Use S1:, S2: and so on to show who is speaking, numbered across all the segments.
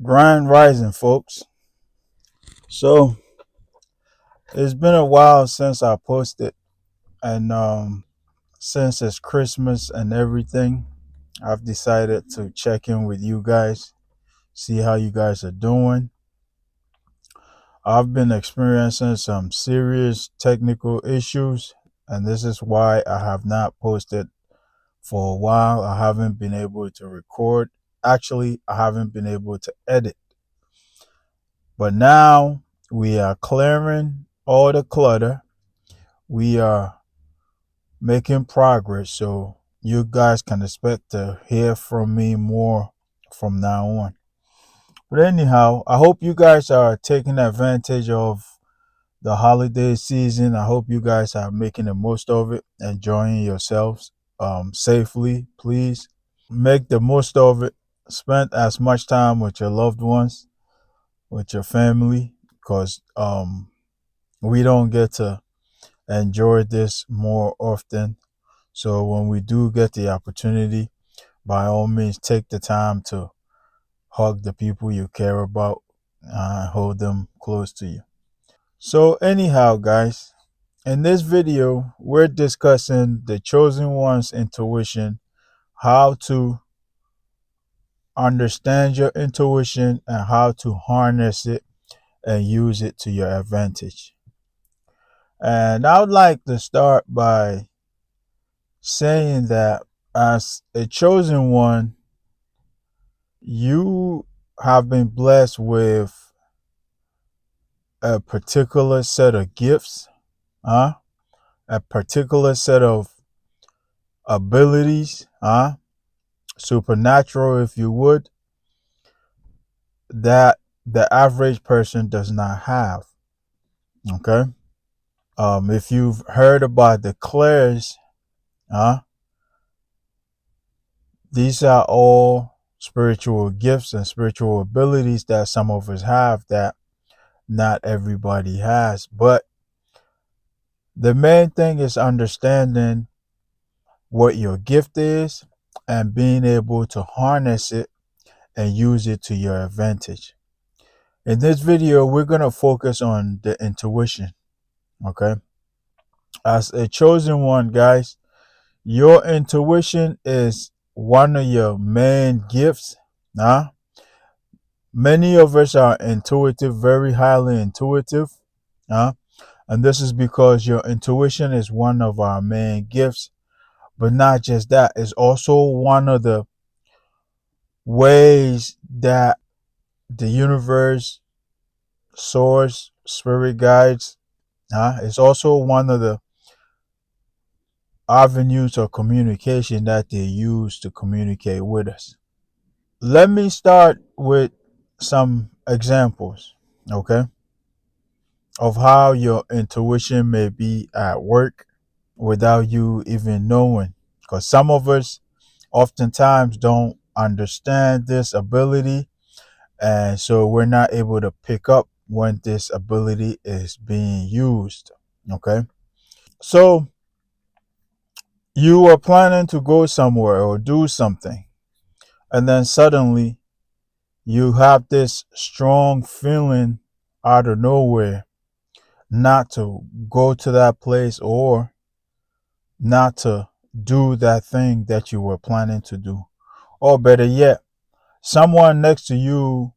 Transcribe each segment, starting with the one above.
S1: Grand Rising, folks. So it's been a while since I posted, and since it's Christmas and everything, I've decided to check in with you guys, see how you guys are doing. I've been experiencing some serious technical issues, and this is why I have not posted for a while. I haven't been able to record. Actually, I haven't been able to edit. But now we are clearing all the clutter. We are making progress. So you guys can expect to hear from me more from now on. But anyhow, I hope you guys are taking advantage of the holiday season. I hope you guys are making the most of it, enjoying yourselves safely, please. Make the most of it. Spend as much time with your loved ones, with your family, because we don't get to enjoy this more often. So when we do get the opportunity, by all means, take the time to hug the people you care about, hold them close to you. So anyhow, guys, in this video, we're discussing the chosen one's intuition, how to understand your intuition and how to harness it and use it to your advantage. And I would like to start by saying that as a chosen one, you have been blessed with a particular set of gifts, huh? A particular set of abilities, huh? Supernatural, if you would, that the average person does not have. Okay. If you've heard about the clairs, huh? These are all spiritual gifts and spiritual abilities that some of us have that not everybody has. But the main thing is understanding what your gift is and being able to harness it and use it to your advantage. In this video, we're going to focus on the intuition. Okay. As a chosen one, guys, your intuition is one of your main gifts. Huh? Many of us are intuitive, very highly intuitive. Huh? And this is because your intuition is one of our main gifts. But not just that, it's also one of the ways that the universe, source, spirit guides, it's also one of the avenues of communication that they use to communicate with us. Let me start with some examples, okay, of how your intuition may be at work without you even knowing. Because some of us oftentimes don't understand this ability, and so we're not able to pick up when this ability is being used. Okay. So you are planning to go somewhere or do something, and then suddenly you have this strong feeling out of nowhere not to go to that place or not to do that thing that you were planning to do. Or better yet, someone next to you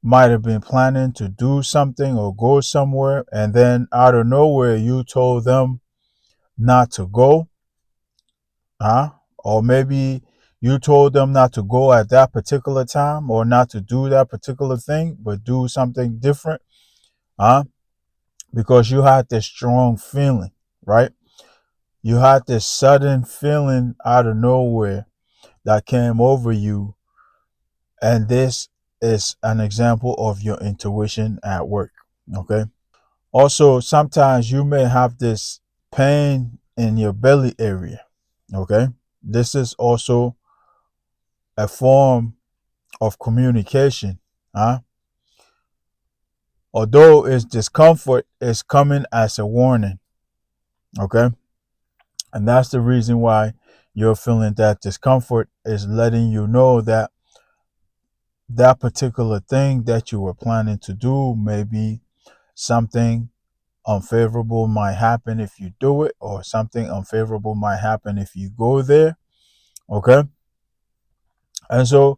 S1: might have been planning to do something or go somewhere, and then out of nowhere you told them not to go, huh? Or maybe you told them not to go at that particular time or not to do that particular thing, but do something different, huh? Because you had this strong feeling, right? You had this sudden feeling out of nowhere that came over you, and this is an example of your intuition at work, okay? Also, sometimes you may have this pain in your belly area, okay? This is also a form of communication, huh? Although it's discomfort, it's coming as a warning, okay? And that's the reason why you're feeling that discomfort is letting you know that that particular thing that you were planning to do, maybe something unfavorable might happen if you do it, or something unfavorable might happen if you go there. Okay. And so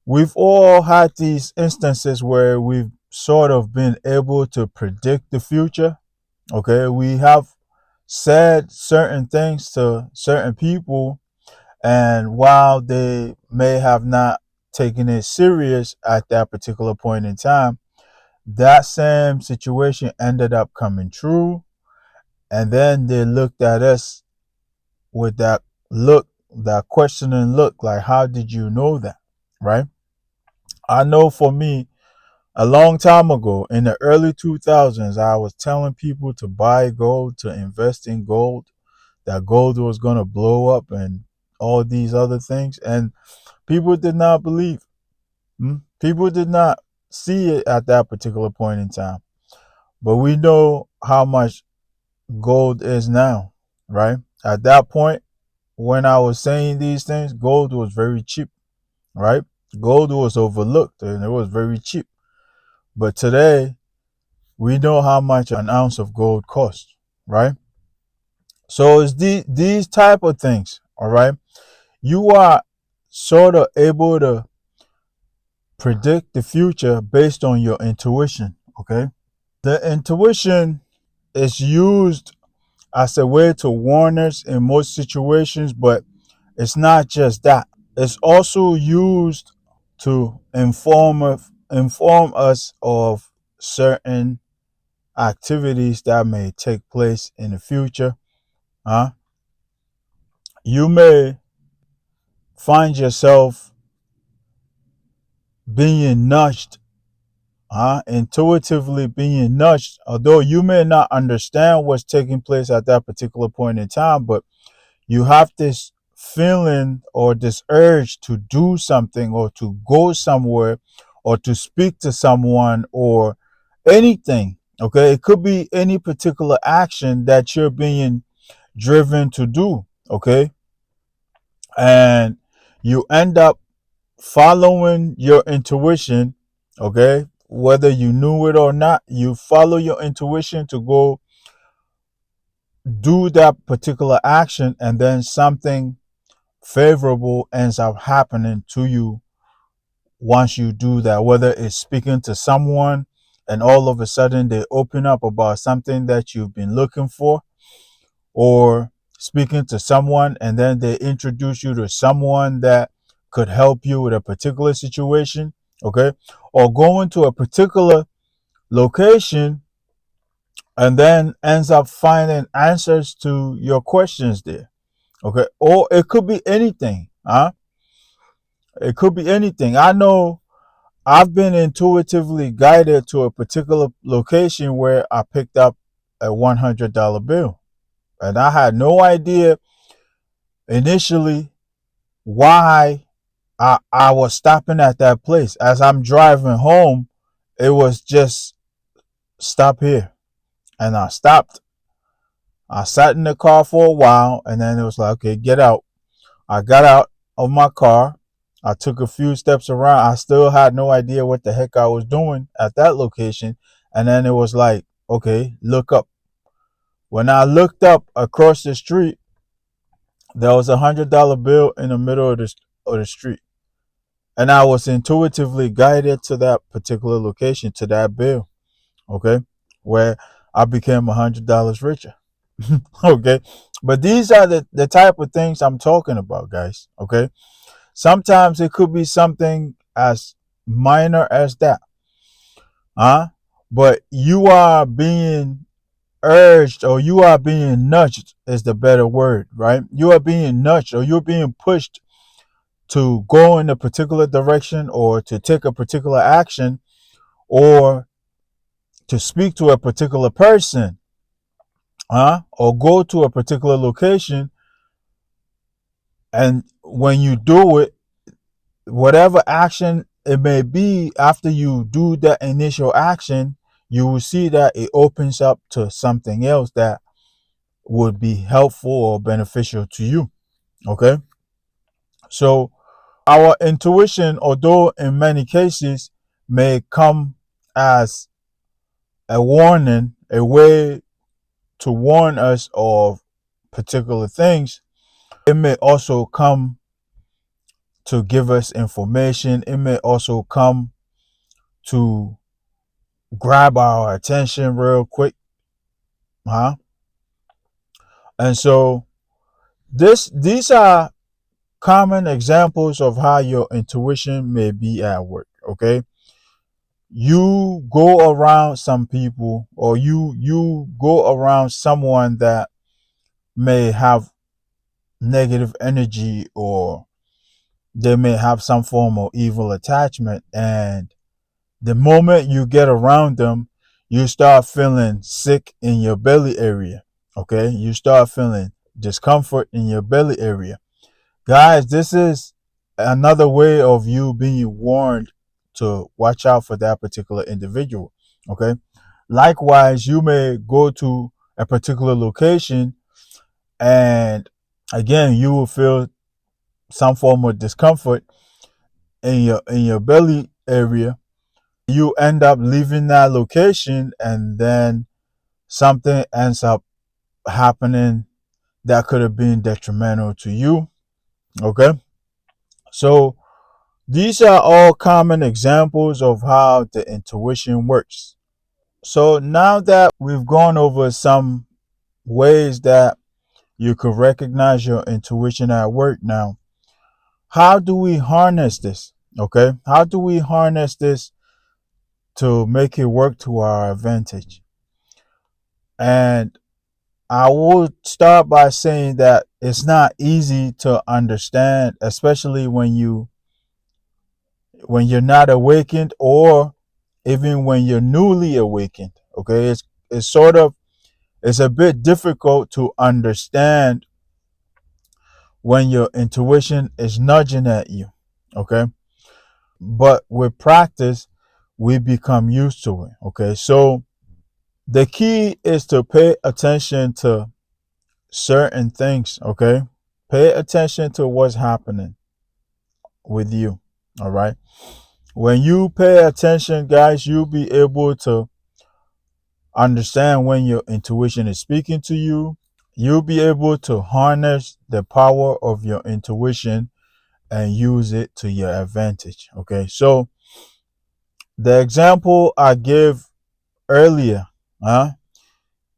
S1: we've all had these instances where we've sort of been able to predict the future. Okay. We have said certain things to certain people, and while they may have not taken it serious at that particular point in time, that same situation ended up coming true. And then they looked at us with that look, that questioning look, like, how did you know that? Right? I know for me, a long time ago in the early 2000s, I was telling people to buy gold, to invest in gold, that gold was going to blow up and all these other things. And people did not believe. People did not see it at that particular point in time. But we know how much gold is now, right? At that point, when I was saying these things, gold was very cheap, right? Gold was overlooked and it was very cheap. But today, we know how much an ounce of gold costs, right? So it's these type of things, all right? You are sort of able to predict the future based on your intuition, okay? The intuition is used as a way to warn us in most situations, but it's not just that. It's also used to inform us of certain activities that may take place in the future. Huh? You may find yourself being nudged, intuitively being nudged, although you may not understand what's taking place at that particular point in time, but you have this feeling or this urge to do something or to go somewhere or to speak to someone or anything. Okay. It could be any particular action that you're being driven to do. Okay. And you end up following your intuition. Okay. Whether you knew it or not, you follow your intuition to go do that particular action, and then something favorable ends up happening to you once you do that, whether it's speaking to someone and all of a sudden they open up about something that you've been looking for, or speaking to someone and then they introduce you to someone that could help you with a particular situation. Okay. Or going to a particular location and then ends up finding answers to your questions there. Okay. Or it could be anything. It could be anything. I know I've been intuitively guided to a particular location where I picked up a $100 bill. And I had no idea initially why I was stopping at that place. As I'm driving home, it was just stop here. And I stopped. I sat in the car for a while and then it was like, okay, get out. I got out of my car. I took a few steps around. I still had no idea what the heck I was doing at that location. And then it was like, okay, look up. When I looked up across the street, there was $100 bill in the middle of the street. And I was intuitively guided to that particular location, to that bill. Okay. Where I became $100 richer. Okay. But these are the type of things I'm talking about, guys. Okay. Sometimes it could be something as minor as that. But you are being urged, or you are being nudged is the better word, right? You are being nudged or you're being pushed to go in a particular direction or to take a particular action or to speak to a particular person, or go to a particular location. And when you do it, whatever action it may be, after you do that initial action, you will see that it opens up to something else that would be helpful or beneficial to you. Okay. So Our intuition, although in many cases may come as a warning, a way to warn us of particular things, it may also come to give us information. It may also come to grab our attention real quick, huh? And so these are common examples of how your intuition may be at work. Okay, you go around some people, or you go around someone that may have negative energy, or they may have some form of evil attachment, and the moment you get around them, you start feeling sick in your belly area. Okay, you start feeling discomfort in your belly area. Guys, this is another way of you being warned to watch out for that particular individual. Okay. Likewise, you may go to a particular location, and again, you will feel some form of discomfort in your belly area. You end up leaving that location, and then something ends up happening that could have been detrimental to you. Okay. So these are all common examples of how the intuition works. So now that we've gone over some ways that you could recognize your intuition at work, now, how do we harness this? Okay. How do we harness this to make it work to our advantage? And I will start by saying that it's not easy to understand, especially when you're not awakened, or even when you're newly awakened. Okay, it's sort of, it's a bit difficult to understand when your intuition is nudging at you. Okay, but with practice, we become used to it. Okay, so the key is to pay attention to certain things. Okay, pay attention to what's happening with you. All right, when you pay attention, guys, you'll be able to understand when your intuition is speaking to you. You'll be able to harness the power of your intuition and use it to your advantage. Okay, so the example I gave earlier, huh?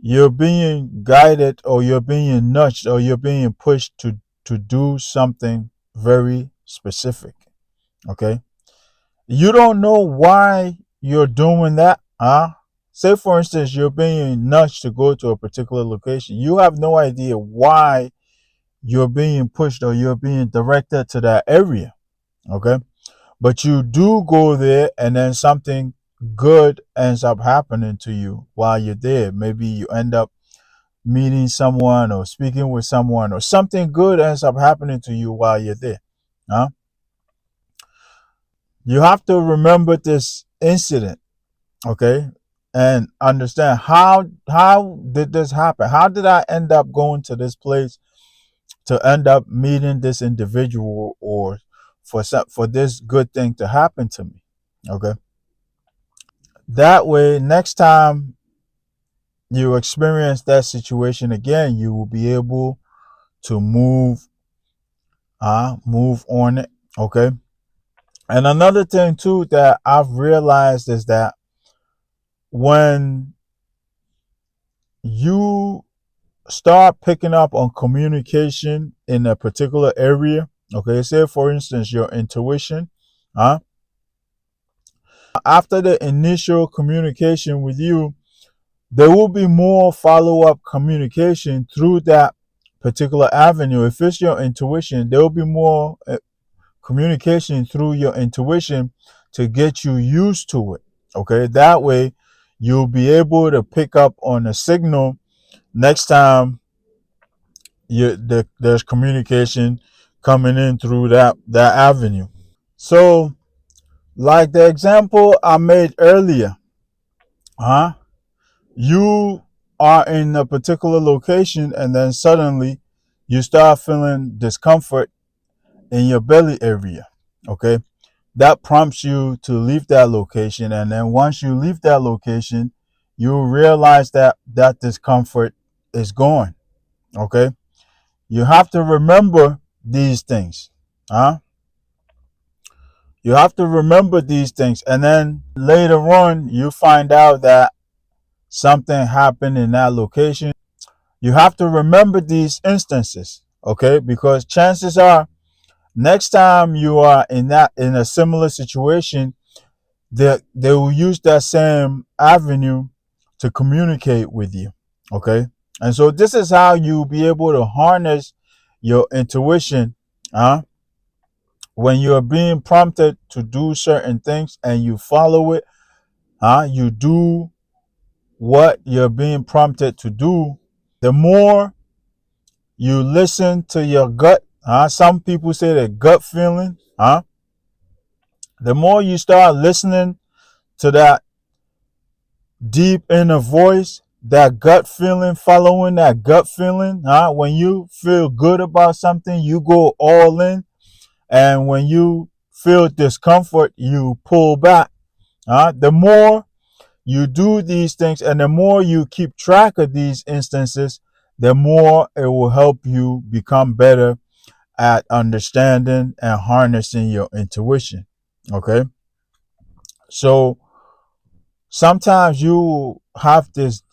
S1: You're being guided, or you're being nudged, or you're being pushed to do something very specific. Okay, you don't know why you're doing that, huh? Say, for instance, you're being nudged to go to a particular location. You have no idea why you're being pushed or you're being directed to that area. Okay. But you do go there, and then something good ends up happening to you while you're there. Maybe you end up meeting someone or speaking with someone, or something good ends up happening to you while you're there. Huh? You have to remember this incident, okay, and understand how did this happen? How did I end up going to this place to end up meeting this individual, or for this good thing to happen to me? Okay, that way, next time you experience that situation again, you will be able to move on it. Okay, and another thing too that I've realized is that when you start picking up on communication in a particular area. Okay, say for instance your intuition, huh? After the initial communication with you, there will be more follow-up communication through that particular avenue. If it's your intuition, there will be more communication through your intuition to get you used to it. Okay, that way you'll be able to pick up on a signal next time there's communication coming in through that avenue. So, like the example I made earlier, huh? You are in a particular location, and then suddenly you start feeling discomfort in your belly area. Okay, that prompts you to leave that location, and then once you leave that location, you realize that that discomfort is gone. Okay, you have to remember these things. Huh? You have to remember these things, and then later on, you find out that something happened in that location. You have to remember these instances, okay? Because chances are, next time you are in a similar situation, they will use that same avenue to communicate with you, okay? And so this is how you'll be able to harness your intuition, huh? When you're being prompted to do certain things and you follow it, huh? You do what you're being prompted to do. The more you listen to your gut, huh? Some people say that gut feeling, huh? The more you start listening to that deep inner voice, that gut feeling, following that gut feeling, huh? When you feel good about something, you go all in, and when you feel discomfort, you pull back. The more you do these things and the more you keep track of these instances, the more it will help you become better at understanding and harnessing your intuition. Okay. So sometimes you have this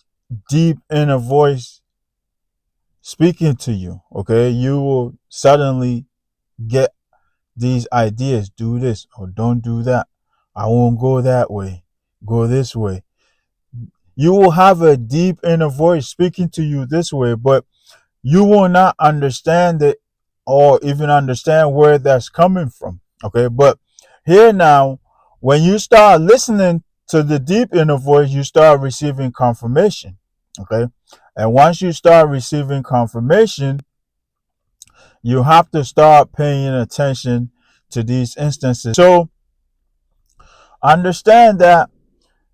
S1: deep inner voice speaking to you. Okay. You will suddenly get these ideas: do this or don't do that. I won't go that way. Go this way. You will have a deep inner voice speaking to you this way, but you will not understand it or even understand where that's coming from. Okay. But here now, when you start listening to the deep inner voice, you start receiving confirmation. Okay. And once you start receiving confirmation, you have to start paying attention to these instances. So understand that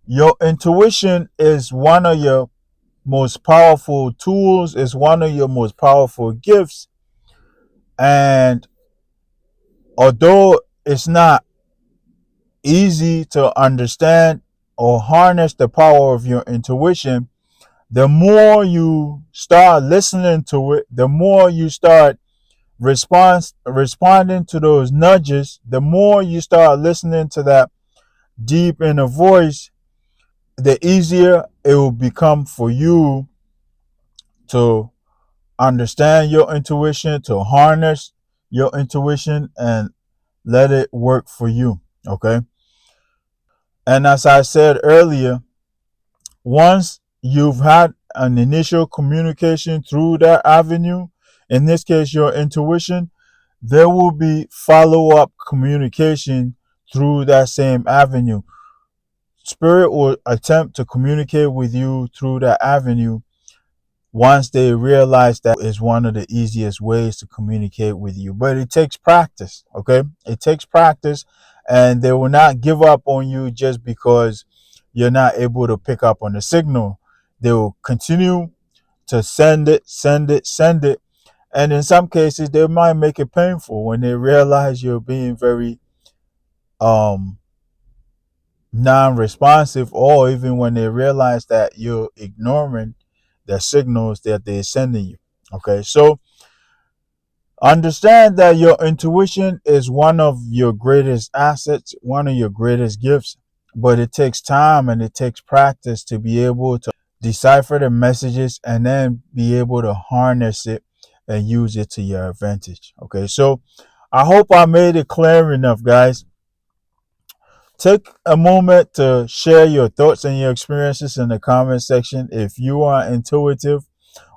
S1: your intuition is one of your most powerful tools, is one of your most powerful gifts. And although it's not easy to understand or harness the power of your intuition, the more you start listening to it, the more you start responding to those nudges, the more you start listening to that deep inner voice, the easier it will become for you to understand your intuition, to harness your intuition, and let it work for you. Okay. And as I said earlier, once you've had an initial communication through that avenue, in this case, your intuition, there will be follow up communication through that same avenue. Spirit will attempt to communicate with you through that avenue once they realize that is one of the easiest ways to communicate with you. But it takes practice, okay? It takes practice, and they will not give up on you just because you're not able to pick up on the signal. They will continue to send it, send it, send it. And in some cases, they might make it painful when they realize you're being very um non-responsive, or even when they realize that you're ignoring the signals that they're sending you. Okay, so understand that your intuition is one of your greatest assets, one of your greatest gifts, but it takes time and it takes practice to be able to decipher the messages and then be able to harness it and use it to your advantage. Okay, so I hope I made it clear enough, guys. Take a moment to share your thoughts and your experiences in the comment section. If you are intuitive,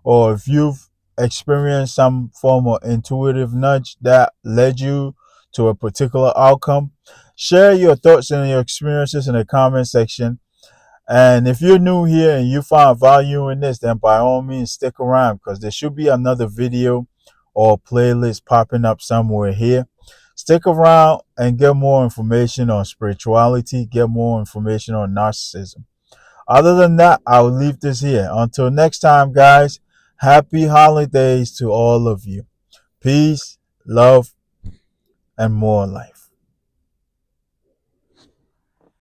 S1: or if you've experienced some form of intuitive nudge that led you to a particular outcome, share your thoughts and your experiences in the comment section. And if you're new here and you find value in this, then by all means stick around, because there should be another video or playlist popping up somewhere here. Stick around and get more information on spirituality, get more information on narcissism. Other than that, I'll leave this here. Until next time, guys, happy holidays to all of you. Peace, love, and more life.